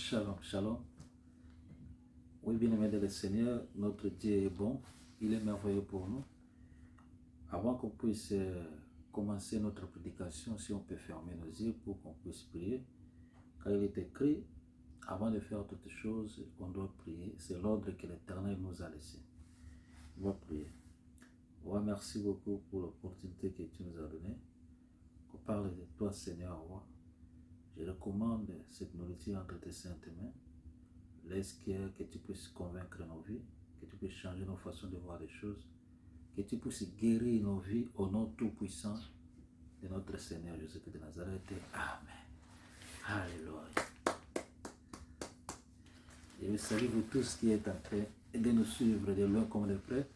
Shalom, shalom. Oui, bien-aimés dans le Seigneur, notre Dieu est bon, il est merveilleux pour nous. Avant qu'on puisse commencer notre prédication, si on peut fermer nos yeux pour qu'on puisse prier, car il est écrit, avant de faire toutes choses, on doit prier. C'est l'ordre que l'Éternel nous a laissé. On va prier. Roi, merci beaucoup pour l'opportunité que tu nous as donnée. Qu'on parle de toi, Seigneur, roi. Je recommande cette nourriture entre tes saintes mains. Laisse que tu puisses convaincre nos vies, que tu puisses changer nos façons de voir les choses, que tu puisses guérir nos vies au nom tout-puissant de notre Seigneur Jésus-Christ de Nazareth. Amen. Alléluia. Je vous salue vous tous qui êtes en train de nous suivre de loin comme de près.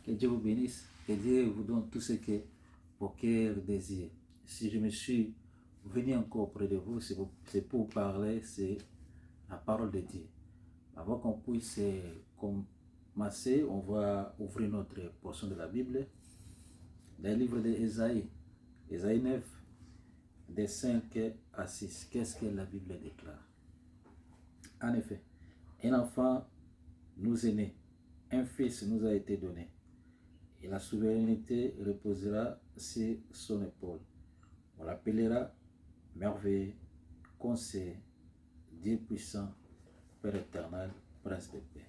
Que Dieu vous bénisse, que Dieu vous donne tout ce que vos cœurs désirent. Si je me suis venu encore auprès de vous, c'est pour parler, c'est la parole de Dieu. Avant qu'on puisse commencer, on va ouvrir notre portion de la Bible. Dans le livre d'Ésaïe, Ésaïe 9, des 5 à 6. Qu'est-ce que la Bible déclare? En effet, un enfant nous est né, un fils nous a été donné, et la souveraineté reposera sur son épaule. On l'appellera merveilleux, conseiller, Dieu puissant, Père éternel, Prince de paix.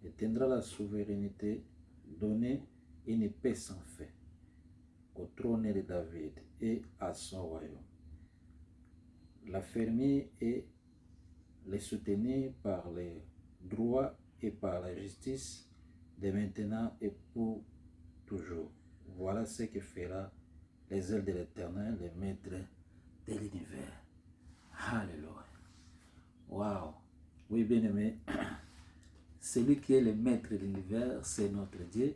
Il tiendra la souveraineté, donner une paix sans fin au trône de David et à son royaume. L'affermir et les soutenir par les droits et par la justice de maintenant et pour toujours. Voilà ce que fera les ailes de l'Éternel, le maître de l'univers. Alléluia. Waouh. Oui, bien-aimé, celui qui est le maître de l'univers, c'est notre Dieu.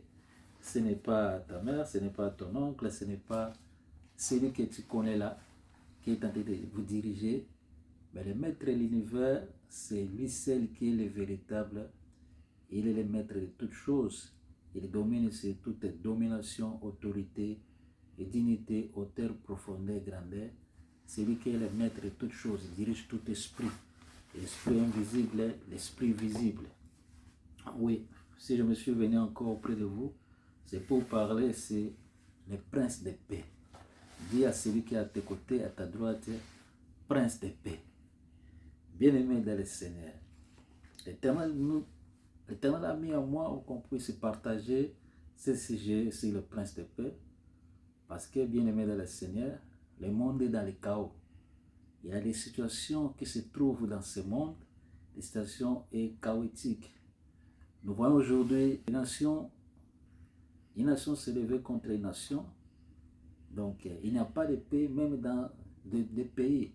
Ce n'est pas ta mère, ce n'est pas ton oncle, ce n'est pas celui que tu connais là, qui est en train de vous diriger. Mais le maître de l'univers, c'est lui seul qui est le véritable. Il est le maître de toutes choses. Il domine sur toute domination, autorité et dignité, hauteur, profondeur, grandeur. C'est lui qui est le maître de toutes choses. Il dirige tout esprit. L'esprit invisible, l'esprit visible. Oui, si je me suis venu encore auprès de vous, c'est pour parler, c'est le prince de paix. Dis à celui qui est à tes côtés, à ta droite, prince de paix. Bien-aimé dans le Seigneur. L'Éternel a mis en moi qu'on puisse partager ce sujet sur le prince de paix. Parce que, bien-aimé dans le Seigneur, le monde est dans le chaos. Il y a des situations qui se trouvent dans ce monde, des situations chaotiques. Nous voyons aujourd'hui une nation se lever contre une nation. Donc, il n'y a pas de paix même dans des pays.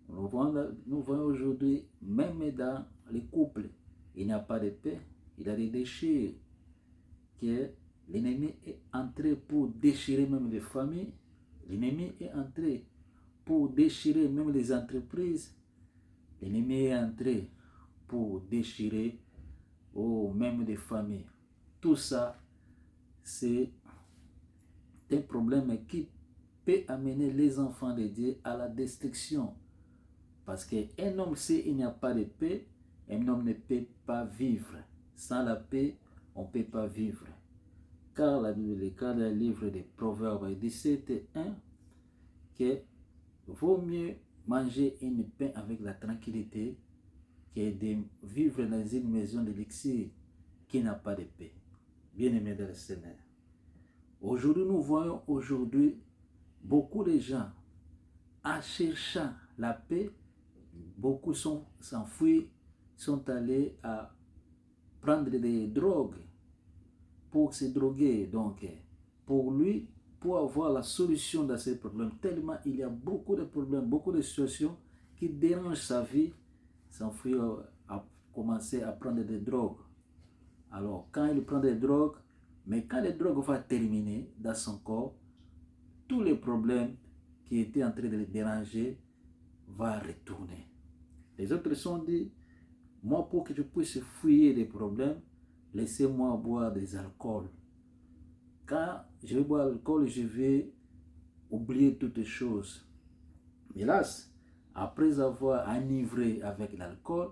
Nous voyons aujourd'hui, même dans les couples, il n'y a pas de paix. Il y a des déchets que l'ennemi est entré pour déchirer même les familles. L'ennemi est entré pour déchirer même les entreprises. L'ennemi est entré pour déchirer même des familles. Tout ça, c'est un problème qui peut amener les enfants de Dieu à la destruction. Parce qu'un homme, s'il n'y a pas de paix, un homme ne peut pas vivre. Sans la paix, on ne peut pas vivre. Car la Bible déclare dans le livre des Proverbes 17:1 que vaut mieux manger une pain avec la tranquillité que de vivre dans une maison d'élixir qui n'a pas de paix. Bien-aimé dans le Seigneur. Aujourd'hui, nous voyons beaucoup de gens en cherchant la paix. Beaucoup s'enfuient, sont allés à prendre des drogues pour se droguer. Donc, pour lui, pour avoir la solution dans ces problèmes, tellement il y a beaucoup de problèmes, beaucoup de situations qui dérangent sa vie, s'enfuit à commencer à prendre des drogues. Alors, quand il prend des drogues, mais quand les drogues vont terminer dans son corps, tous les problèmes qui étaient en train de le déranger vont retourner. Les autres sont dit, moi pour que je puisse fuir des problèmes, laissez-moi boire des alcools. Quand je vais boire l'alcool, je vais oublier toutes les choses. Hélas, après avoir enivré avec l'alcool,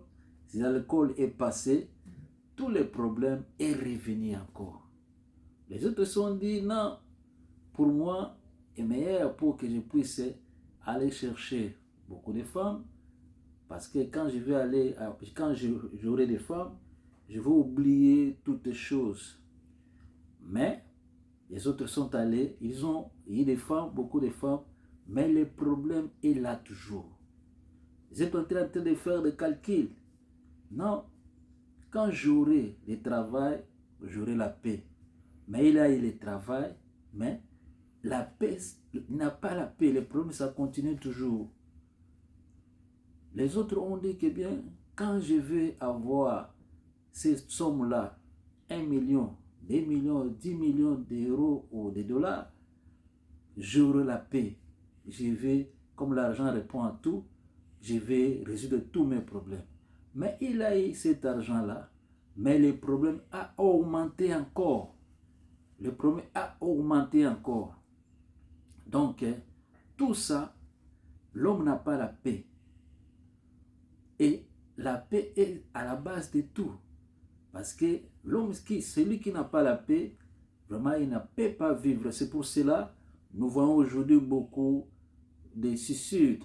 si l'alcool est passé, tous les problèmes est revenu encore. Les autres se sont dit, non, pour moi, est meilleur pour que je puisse aller chercher beaucoup de femmes, parce que quand je vais aller, quand j'aurai des femmes, je vais oublier toutes les choses. Mais les autres sont allés, ils ont eu des femmes, beaucoup de femmes, mais le problème est là toujours. Ils sont en train de faire des calculs. Non, quand j'aurai le travail, j'aurai la paix. Mais il a eu le travail, mais la paix, il n'a pas la paix. Le problème, ça continue toujours. Les autres ont dit que bien, quand je vais avoir ces sommes-là, 1 million, 2 millions, 10 millions d'euros ou de dollars, j'aurai la paix. Je vais, comme l'argent répond à tout, je vais résoudre tous mes problèmes. Mais il a eu cet argent-là, mais le problème a augmenté encore. Le problème a augmenté encore. Donc, tout ça, l'homme n'a pas la paix. Et la paix est à la base de tout. Parce que l'homme, celui qui n'a pas la paix, vraiment, il ne peut pas vivre. C'est pour cela, nous voyons aujourd'hui beaucoup de suicides.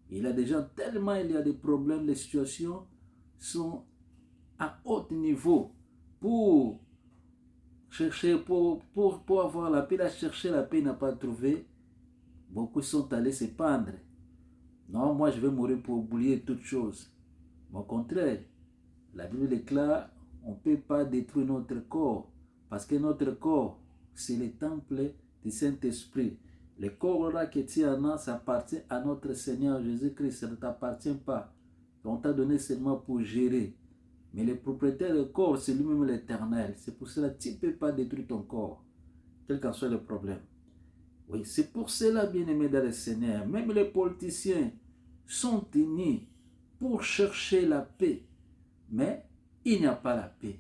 Il y a des gens, tellement il y a des problèmes, les situations sont à haut niveau. Pour chercher, pour avoir la paix, à chercher la paix, n'a pas trouvé. Beaucoup sont allés se pendre. Non, moi je vais mourir pour oublier toutes choses. Mais au contraire, la Bible déclare, on ne peut pas détruire notre corps. Parce que notre corps, c'est le temple du Saint-Esprit. Le corps là que tu as, ça appartient à notre Seigneur Jésus-Christ. Ça ne t'appartient pas. On t'a donné seulement pour gérer. Mais le propriétaire du corps, c'est lui-même l'Éternel. C'est pour cela que tu ne peux pas détruire ton corps, quel qu'en soit le problème. Oui, c'est pour cela, bien-aimés dans le Seigneur, même les politiciens sont unis pour chercher la paix. Mais il n'y a pas la paix.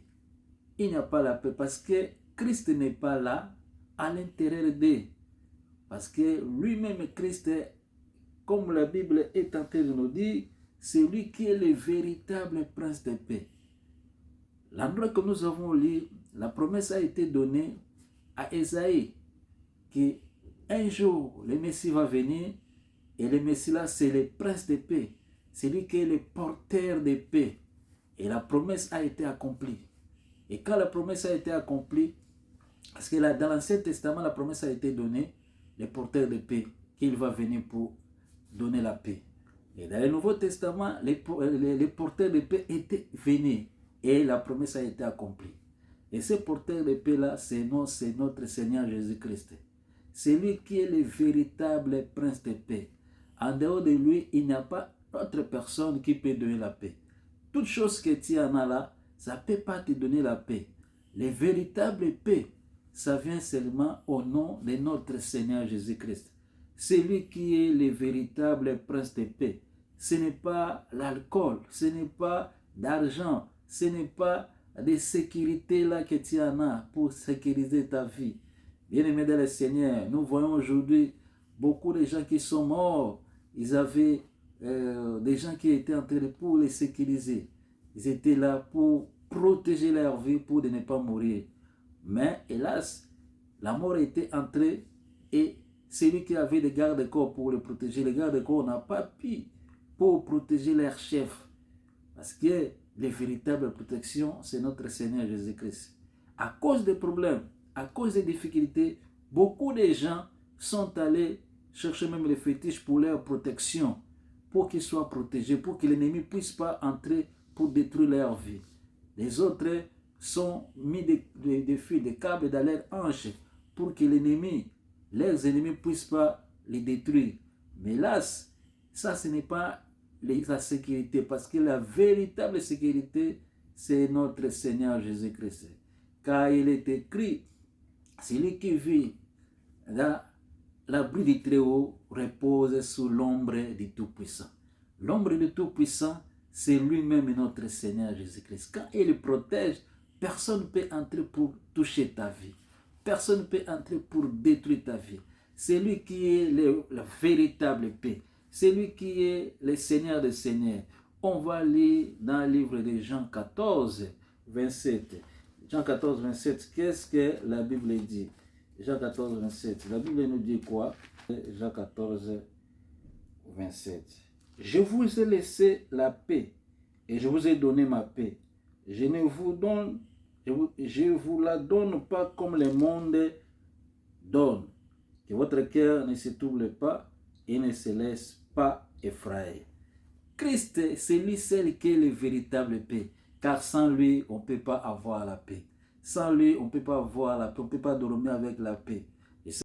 Il n'y a pas la paix parce que Christ n'est pas là à l'intérieur d'eux. Parce que lui-même, Christ, comme la Bible est en train de nous dire, c'est lui qui est le véritable prince de paix. L'endroit que nous avons lu, la promesse a été donnée à Ésaïe, qu'un jour, le Messie va venir, et le Messie là, c'est le prince de paix. C'est lui qui est le porteur de paix. Et la promesse a été accomplie. Et quand la promesse a été accomplie, parce que là, dans l'Ancien Testament, la promesse a été donnée, le porteur de paix, qu'il va venir pour donner la paix. Et dans le Nouveau Testament, les porteurs de paix étaient venus et la promesse a été accomplie. Et ce porteur de paix-là, c'est notre Seigneur Jésus-Christ. C'est lui qui est le véritable prince de paix. En dehors de lui, il n'y a pas d'autre personne qui peut donner la paix. Toute chose que tu en as là, ça ne peut pas te donner la paix. Le véritable paix, ça vient seulement au nom de notre Seigneur Jésus-Christ. C'est lui qui est le véritable prince de paix. Ce n'est pas l'alcool, ce n'est pas l'argent, ce n'est pas des sécurités là que tu en as pour sécuriser ta vie. Bien-aimés dans le Seigneur, nous voyons aujourd'hui beaucoup de gens qui sont morts. Ils avaient des gens qui étaient entrés pour les sécuriser. Ils étaient là pour protéger leur vie, pour ne pas mourir. Mais hélas, la mort était entrée et celui qui avait des gardes-corps pour les protéger, les gardes-corps n'ont pas pu pour protéger leur chef. Parce que la véritable protection, c'est notre Seigneur Jésus-Christ. À cause des problèmes, à cause des difficultés, beaucoup de gens sont allés chercher même les fétiches pour leur protection, pour qu'ils soient protégés, pour que l'ennemi ne puisse pas entrer pour détruire leur vie. Les autres sont mis des fils, des câbles dans leurs hanches pour que l'ennemi, leurs ennemis ne puissent pas les détruire. Mais hélas, ça ce n'est pas la sécurité, parce que la véritable sécurité, c'est notre Seigneur Jésus-Christ. Car il est écrit, celui qui vit dans l'abri du Très-Haut repose sous l'ombre du Tout-Puissant. L'ombre du Tout-Puissant, c'est lui-même notre Seigneur Jésus-Christ. Quand il protège, personne ne peut entrer pour toucher ta vie. Personne ne peut entrer pour détruire ta vie. C'est lui qui est la véritable paix. C'est lui qui est le Seigneur des Seigneurs. On va lire dans le livre de Jean 14, 27. Jean 14, 27, qu'est-ce que la Bible dit? Jean 14, 27. La Bible nous dit quoi? Jean 14, 27. Je vous ai laissé la paix et je vous ai donné ma paix. Je vous la donne pas comme le monde donne. Que votre cœur ne se trouble pas et ne se laisse pas effrayer. Christ, c'est lui seul qui est le véritable paix. Car sans lui, on ne peut pas avoir la paix. Sans lui, on ne peut pas avoir la paix. On ne peut pas dormir avec la paix.